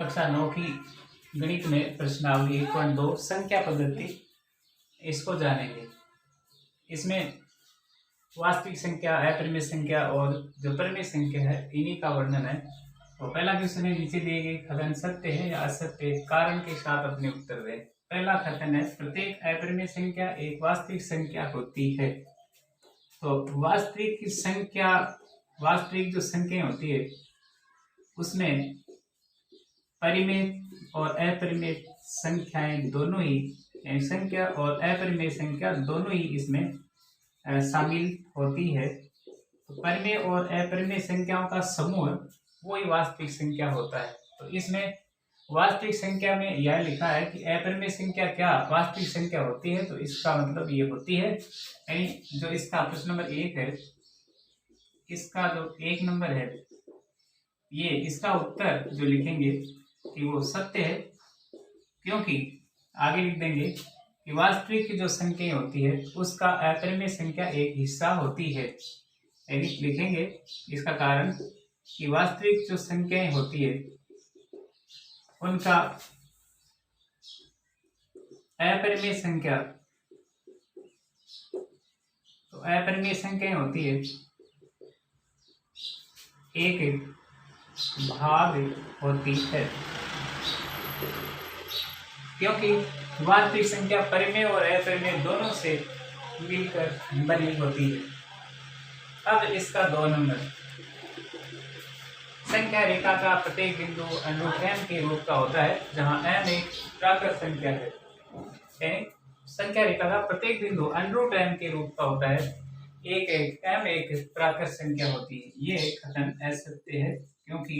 कक्षा 9 की गणित में प्रश्नावली 1.2 संख्या पद्धति, इसको जानेंगे। इसमें वास्तविक संख्या, अपरिमेय संख्या और जो परिमेय संख्या है, इन्हीं का वर्णन है। तो पहला क्वेश्चन है, नीचे दिए गए कथन सत्य है या असत्य, कारण के साथ अपने उत्तर दें। पहला कथन है, प्रत्येक अपरिमेय संख्या एक वास्तविक संख्या होती है। तो वास्तविक संख्या, वास्तविक जो संख्या होती है उसमें परिमेय और अपरिमेय संख्याएं दोनों ही, संख्या और अपरिमेय संख्या दोनों ही इसमें शामिल होती है। तो परिमेय और अपरिमेय संख्याओं का समूह वही वास्तविक संख्या होता है। तो इसमें वास्तविक संख्या में यह लिखा है कि अपरिमेय संख्या क्या वास्तविक संख्या होती है, तो इसका मतलब ये होती है, यानी जो इसका प्रश्न नंबर 1 है, इसका जो 1 नंबर है, ये इसका उत्तर जो लिखेंगे कि वो सत्य है, क्योंकि आगे लिख देंगे कि वास्तविक जो संख्या होती है उसका अपरिमेय संख्या एक हिस्सा होती है। यानी लिखेंगे इसका कारण कि वास्तविक जो संख्याएं होती है उनका अपरिमेय संख्या, तो अपरिमेय संख्याएं होती है एक भाग होती है, क्योंकि वास्तविक संख्या परिमेय और अपरिमेय दोनों से मिलकर बनी होती है। अब इसका 2 नंबर, संख्या रेखा का प्रत्येक बिंदु √m के रूप का होता है, जहां m एक प्राकृत संख्या है। संख्या रेखा का प्रत्येक बिंदु √m के रूप का होता है, m एक प्राकृत संख्या होती है। ये कथन असत्य है, क्योंकि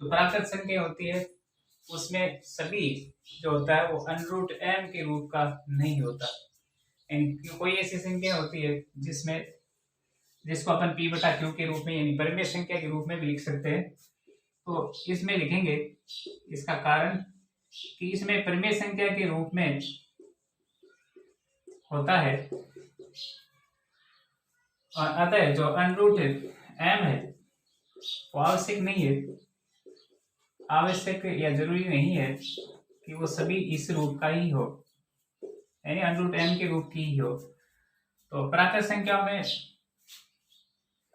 जो प्राकृत संख्या होती है उसमें सभी जो होता है वो √m के रूप का नहीं होता। कोई ऐसी संख्या होती है जिसको अपन p/q के रूप में, यानी परिमेय संख्या के रूप में भी लिख सकते हैं। तो इसमें लिखेंगे इसका कारण कि इसमें परिमेय संख्या के रूप में होता है, और अतः जो √m है वो आवश्यक नहीं है, आवश्यक या जरूरी नहीं है कि वो सभी इस रूप का ही हो, यानी √m के रूप की ही हो। तो प्राकृत संख्या में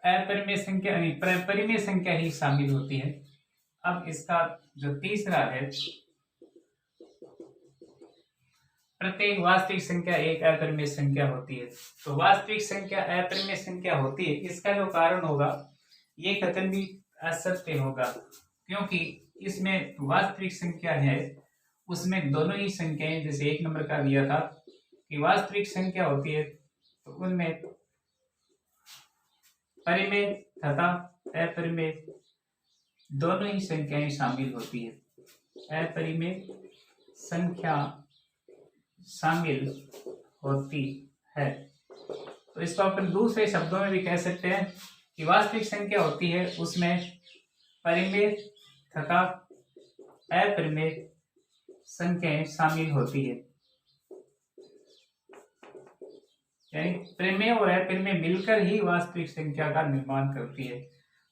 अपरिमेय संख्या यानी परिमेय संख्या ही शामिल होती है। अब इसका जो तीसरा है, प्रत्येक वास्तविक संख्या एक अपरिमेय संख्या होती है। तो वास्तविक संख्या अपरिमेय संख्या होती है, इसका जो कारण होगा ये कथन भी असत्य होगा, क्योंकि इसमें वास्तविक संख्या है उसमें दोनों ही संख्याएं, जैसे 1 नंबर का दिया था कि वास्तविक संख्या होती है तो उनमें परिमेय तथा अपरिमेय दोनों ही संख्याएं शामिल होती है। अपरिमेय संख्या शामिल होती है। तो इसको अपन दूसरे शब्दों में भी कह सकते हैं कि वास्तविक संख्या होती है उसमें परिमेय तथा अपरिमेय संख्याएं शामिल होती है, यानी परिमेय और अपरिमेय मिलकर ही वास्तविक संख्या का निर्माण करती है।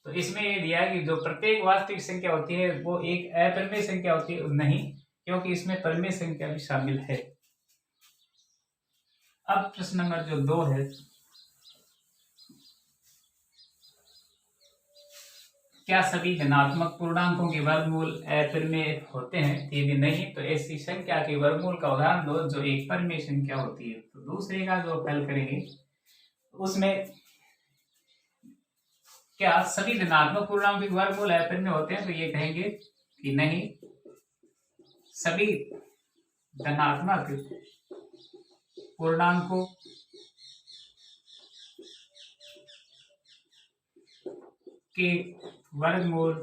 तो इसमें ये दिया है कि जो प्रत्येक वास्तविक संख्या होती है वो एक अपरिमेय संख्या होती है, नहीं, क्योंकि इसमें परिमेय संख्या भी शामिल है। अब प्रश्न नंबर जो 2 है, क्या सभी धनात्मक पूर्णांकों के वर्गमूल अपरिमेय होते हैं? यदि नहीं तो ऐसी संख्या के वर्गमूल का उदाहरण दो जो एक परिमेय संख्या होती है। तो दूसरे का जो हल करेंगे उसमें क्या सभी धनात्मक पूर्णांकों के वर्गमूल अपरिमेय होते हैं? तो ये कहेंगे कि नहीं, सभी धनात्मक पूर्णांकों के वर्गमूल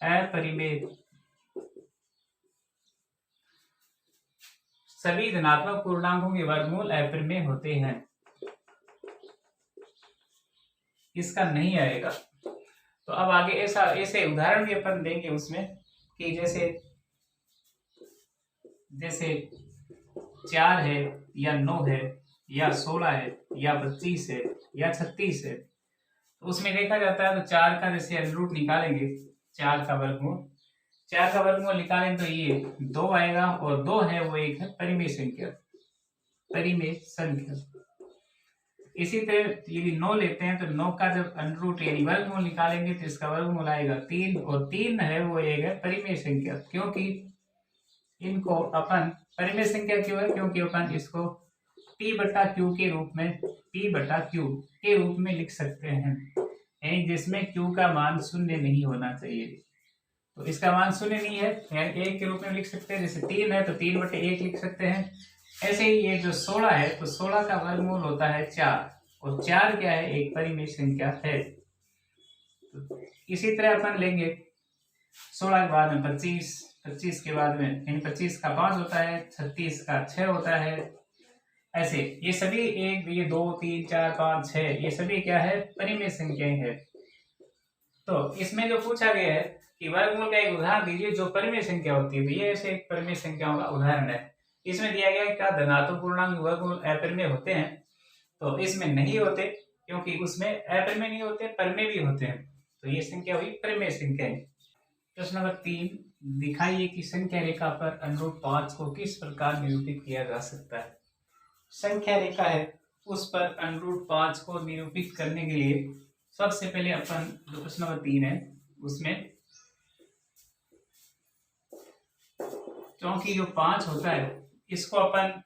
अपरिमेय, सभी धनात्मक पूर्णांकों के वर्गमूल अपरिमेय होते हैं, इसका नहीं आएगा। तो अब आगे ऐसे उदाहरण भी अपन देंगे उसमें कि जैसे 4 है या 9 है या 16 है या 25 है या 36 है। तो उसमें देखा जाता है तो 4 का जैसे अंडर रूट निकालेंगे 4 का वर्गमूल। 4 का वर्गमूल निकालें तो ये 2 आएगा, और 2 है वो एक है परिमेय संख्या, परिमेय संख्या। इसी तरह यदि 9 लेते हैं तो 9 का जब अंडर रूट यानी वर्गमूल निकालेंगे तो इसका वर्गमूल आएगा 3, और 3 है वो एक है परिमेय संख्या। क्योंकि इनको अपन परिमेय संख्या क्यों है, क्योंकि अपन इसको p/q के रूप में, p/q के रूप में लिख सकते हैं, यानी जिसमें q का मान शून्य नहीं होना चाहिए। तो इसका मान शून्य नहीं है, यानी 1 के रूप में लिख सकते हैं। जैसे 3 है तो 3/1 लिख सकते हैं। ऐसे ही ये जो 16 है तो 16 का वर्गमूल होता है 4, और 4 क्या है, एक परिमेय संख्या है। तो इसी तरह अपन लेंगे 16 के बाद में 25, 25 के बाद में यानी 25 का 5 होता है, 36 का 6 होता है। ऐसे ये सभी ये 2, 3, 4, 5, 6 ये सभी क्या है, परिमेय संख्याएं हैं। तो इसमें जो पूछा गया है कि वर्गमूल का एक उदाहरण दीजिए जो परिमेय संख्या होती है, तो ये ऐसे एक परिमेय संख्याओं का उदाहरण है। इसमें दिया गया है क्या धनात्मक पूर्णांक वर्गमूल अपरिमेय होते हैं, तो इसमें नहीं होते, क्योंकि उसमें अपरिमेय नहीं होते, परिमेय भी होते हैं। तो ये संख्या हुई परिमेय संख्या। प्रश्न नंबर 3, दिखाइए कि संख्या रेखा पर अनुरूप 5 को किस प्रकार निरूपित किया जा सकता है। संख्या रेखा है उस पर अनुरूप 5 को निरूपित करने के लिए सबसे पहले अपन जो प्रश्न नंबर 3 है उसमें, क्योंकि जो 5 होता है इसको अपन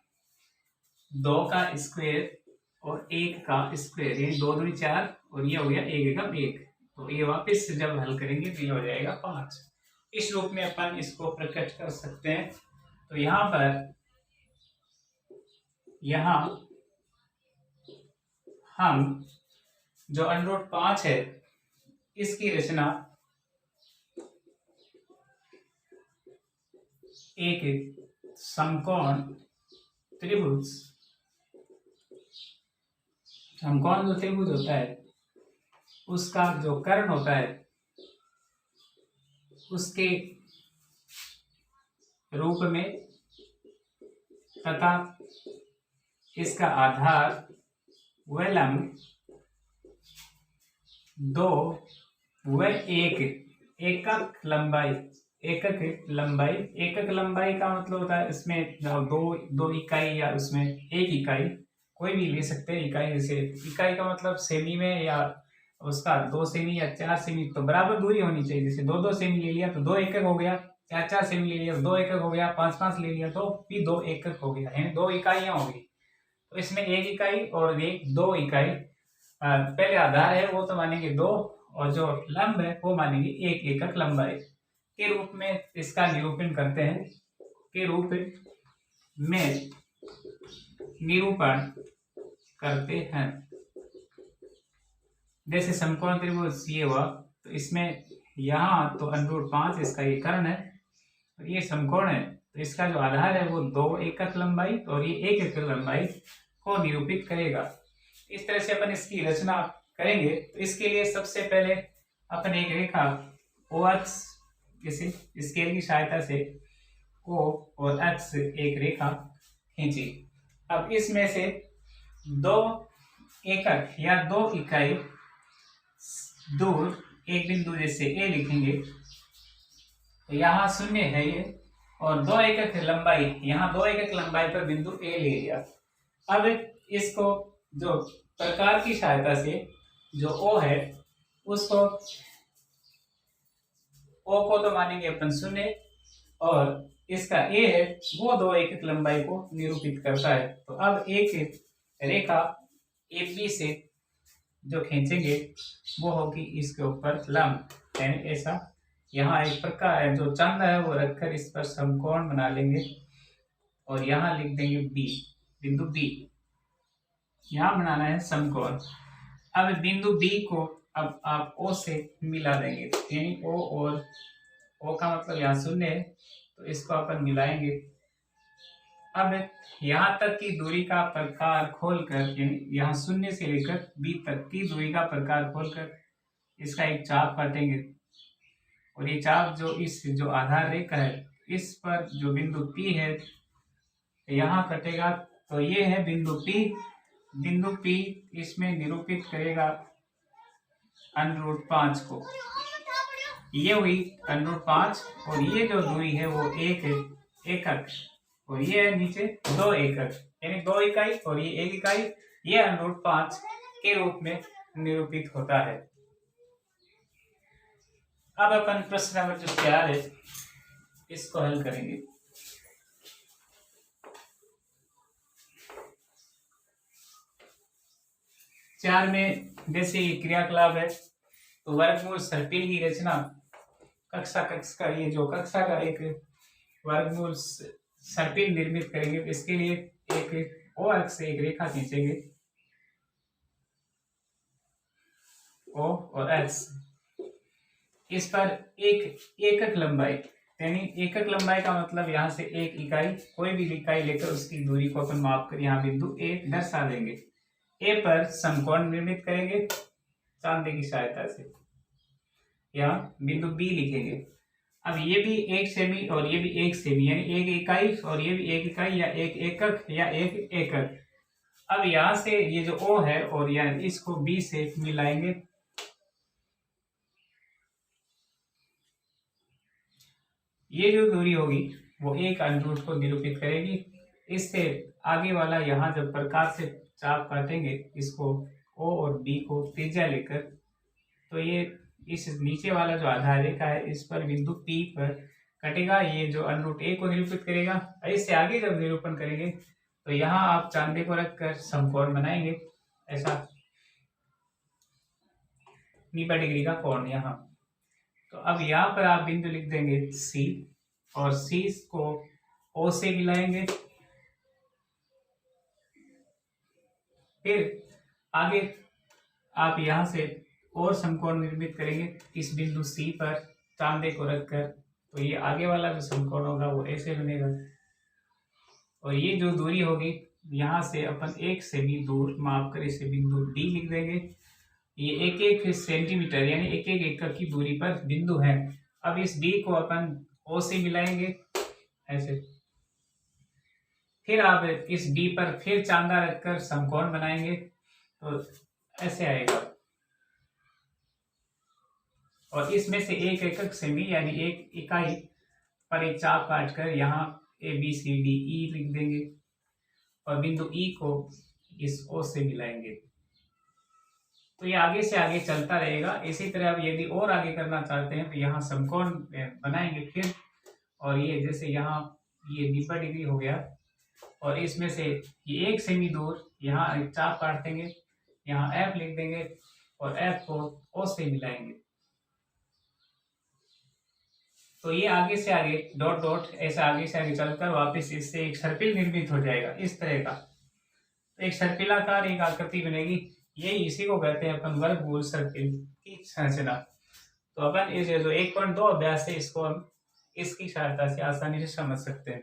2 का स्क्वायर और 1 का स्क्वायर यानी 2 दूनी 4 और ये हो गया 1 एकम 1, तो ये वापस से जब हल करेंगे तो ये हो जाएगा 5। इस रूप में अपन इसको प्रकट कर सकते हैं। तो यहाँ पर हम जो अंडर 5 है इसकी रचना एक समकोण त्रिभुज, समकोण जो त्रिभुज होता है उसका जो कर्ण होता है उसके रूप में तथा इसका आधार व लंब 2 व 1 एकक लंबाई, एकक लंबाई का मतलब होता है इसमें दो इकाई या उसमें एक इकाई कोई भी ले सकते हैं। इकाई जैसे इकाई का मतलब सेमी में या उसका 2 सेमी या 4 सेमी, तो बराबर दूरी होनी चाहिए। जैसे 2 सेमी ले लिया तो 2 एकक हो गया, 4 सेमी ले लिया तो 2 एकक हो गया, 5 ले लिया तो भी 2 एकक हो गया, यानी 2 इकाइयां होगी। तो इसमें 1 इकाई और 2 इकाई, पहले आधार है वो तो मानेंगे 2, और जो लंब है वो मानेंगे 1 एकक लंबाई के रूप में इसका निरूपण करते हैं, के रूप में निरूपण करते हैं। जैसे समकोण त्रिभुज ये हुआ, तो इसमें यहाँ तो अंडर 5 इसका ये कर्ण है, तो ये समकोण है, तो इसका जो आधार है वो 2 एकक लंबाई और ये 1 एकक लंबाई को निरूपित करेगा। इस तरह से अपन इसकी रचना करेंगे। तो इसके लिए सबसे पहले अपन एक रेखा ओ अक्ष किसी स्केल की सहायता से O और X एक रेखा खींची। अब इसमें से 2 एकक या 2 इकाई दूर एक बिंदु जैसे A लिखेंगे, तो यहाँ 0 है ये, और 2 एकक लंबाई, यहाँ 2 एकक लंबाई पर बिंदु A ले लिया। अब इसको जो प्रकार की सहायता से जो O है उसको O को तो मानेंगे अपन 0, और इसका A है वो 2 एकक लंबाई को निरूपित करता है। तो अब एक रेखा AB से जो खींचेंगे वो होगी इसके ऊपर लंब, यानी ऐसा यहाँ एक प्रकार है जो चंद है वो रखकर इस पर समकोण बना लेंगे, और यहाँ लिख देंगे B, बिंदु B, यहाँ बनाना है समकोण। अब बिंदु B को अब आप O से मिला देंगे, यानी O और O का मतलब यहाँ 0 है, तो इसको अपन मिलाएंगे। अब यहाँ तक की दूरी का प्रकार खोलकर, यानी यहाँ 0 से लेकर B तक की दूरी का प्रकार खोलकर इसका एक चाप काटेंगे, और ये चाप जो इस जो आधार रेखा है इस पर जो बिंदु P है यहाँ कटेगा, तो ये है बिंदु P। बिंदु P इसमें निरूपित करेगा √5 को। ये हुई √5 और ये जो दूरी है वो 1 एकक और ये है नीचे 2 एकक, यानी 2 इकाई और ये 1 इकाई, ये √5 के रूप में निरूपित होता है। अब अपन प्रश्न नंबर जो 4 है इसको हल करेंगे। चार में जैसे क्रियाकलाप है तो वर्गमूल सर्पिल की रचना, कक्षा का ये जो कक्षा का एक वर्गमूल सर्पिल निर्मित करेंगे। इसके लिए एक ओ अक्ष से एक रेखा खींचेंगे, ओ और एक्स, इस पर एक एकक लंबाई, यानी एकक लंबाई का मतलब यहाँ से एक इकाई, कोई भी इकाई लेकर उसकी दूरी को अपन माप कर यहाँ बिंदु ए दर्शा देंगे। ए पर समकोण निर्मित करेंगे चांदे की सहायता से, यहाँ बिंदु बी लिखेंगे। अब ये भी 1 सेमी और ये भी 1 सेमी, यानी 1 इकाई और ये भी 1 इकाई या 1 एकक या 1 एकक। अब यहाँ से ये जो ओ है और यहाँ इसको बी से मिलाएंगे। ये जो दूरी होगी वो एक अनुरूप को निरूपित करेगी। इससे आगे वाला यहाँ जब प्रकाश से चाप काटेंगे इसको ओ और बी को त्रिज्या लेकर, तो ये इस नीचे वाला जो आधार रेखा है इस पर बिंदु पी पर कटेगा, ये जो √a को निरूपित करेगा। इससे आगे जब निरूपण करेंगे तो यहाँ आप चांदे को रखकर समकोण बनाएंगे, ऐसा 90 डिग्री का कोण यहाँ। तो अब यहाँ पर आप बिंदु लिख देंगे C और C को O से मिलाएंगे। फिर आगे आप यहाँ से और समकोण निर्मित करेंगे इस बिंदु C पर चांदे को रखकर, तो ये आगे वाला जो समकोण होगा वो ऐसे बनेगा। और ये जो दूरी होगी यहाँ से अपन 1 सेमी दूर माप कर इसे बिंदु D लिख देंगे। ये 1-1 सेंटीमीटर यानी 1-1 एकड़ की दूरी पर बिंदु है। अब इस D को अपन O से मिलाएंगे ऐसे। फिर आप इस D पर फिर चांदा रखकर समकोण बनाएंगे, तो ऐसे आएगा। और इसमें से 1 एकक सेमी यानी 1 इकाई पर एक चाप काटकर यहाँ ABCDE लिख देंगे और बिंदु E को इस O से मिलाएंगे। तो ये आगे से आगे चलता रहेगा। इसी तरह अब यदि और आगे करना चाहते हैं तो यहाँ समकोण बनाएंगे फिर, और ये जैसे यहाँ ये 90 डिग्री हो गया और इसमें से ये 1 सेमी दूर यहाँ एक चाप काट देंगे, यहाँ F लिख देंगे और F को O से मिलाएंगे। तो ये आगे से आगे डॉट डॉट ऐसा आगे से आगे चलकर वापस इससे एक सर्पिल निर्मित हो जाएगा इस तरह का। तो एक सर्पिलाकार एक आकृति बनेगी, ये इसी को कहते हैं अपन वर्गमूल सर्पिल की संरचना। तो अपन इस जो 1.2 अभ्यास है इसको हम इसकी सहायता से आसानी से समझ सकते हैं।